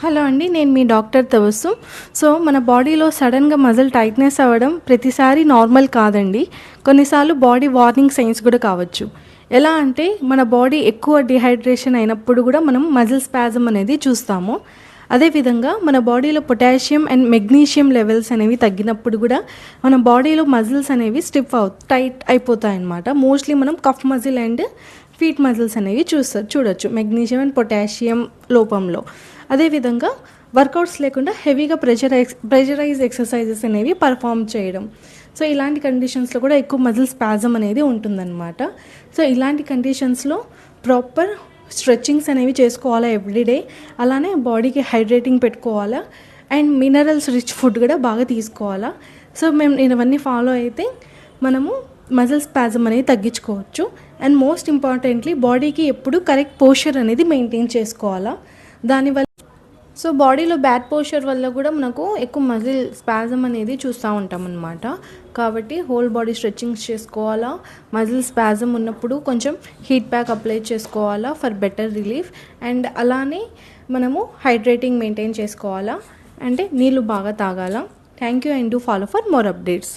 Hello అండి, నేను మీ doctor Tabassum. So మన బాడీలో సడన్గా మజిల్ టైట్నెస్ అవ్వడం ప్రతిసారి నార్మల్ కాదండి. కొన్నిసార్లు బాడీ వార్నింగ్ సైన్స్ కూడా కావచ్చు. ఎలా అంటే మన బాడీ ఎక్కువ డిహైడ్రేషన్ అయినప్పుడు కూడా మనం మజిల్ స్పాజమ్ అనేది చూస్తాము. అదేవిధంగా మన బాడీలో పొటాషియం అండ్ మెగ్నీషియం లెవెల్స్ అనేవి తగ్గినప్పుడు కూడా మన బాడీలో మజిల్స్ అనేవి టైట్ అయిపోతాయి అన్నమాట. మోస్ట్లీ మనం calf muscle and feet muscles అనేవి చూడొచ్చు మెగ్నీషియం అండ్ పొటాషియం లోపంలో. అదేవిధంగా వర్కౌట్స్ లేకుండా హెవీగా ప్రెషరైజ్ ఎక్సర్సైజెస్ అనేవి పర్ఫామ్ చేయడం. సో ఇలాంటి కండిషన్స్లో కూడా ఎక్కువ మజిల్ స్పాజమ్ అనేది ఉంటుందన్నమాట. సో ఇలాంటి కండిషన్స్లో ప్రాపర్ స్ట్రెచ్చింగ్స్ అనేవి చేసుకోవాలా ఎవ్రీడే. అలానే బాడీకి హైడ్రేటింగ్ పెట్టుకోవాలా అండ్ మినరల్స్ రిచ్ ఫుడ్ కూడా బాగా తీసుకోవాలా. సో మేము ఇవన్నీ ఫాలో అయితే మనము మజిల్ స్పాజమ్ అనేది తగ్గించుకోవచ్చు. అండ్ మోస్ట్ ఇంపార్టెంట్లీ బాడీకి ఎప్పుడు కరెక్ట్ పోస్చర్ అనేది మెయింటైన్ చేసుకోవాలా. దానివల్ల బాడీలో బ్యాడ్ పోస్చర్ వల్ల కూడా మనకు ఎక్కువ మజిల్ స్పాజమ్ అనేది చూస్తూ ఉంటాం అన్నమాట. కాబట్టి హోల్ బాడీ స్ట్రెచ్చింగ్స్ చేసుకోవాలా. మజిల్ స్పాజమ్ ఉన్నప్పుడు కొంచెం హీట్ ప్యాక్ అప్లై చేసుకోవాలా ఫర్ బెటర్ రిలీఫ్. అండ్ అలానే మనము హైడ్రేటింగ్ మెయింటైన్ చేసుకోవాలా, అంటే నీళ్ళు బాగా తాగాల. Thank you and do follow for more updates.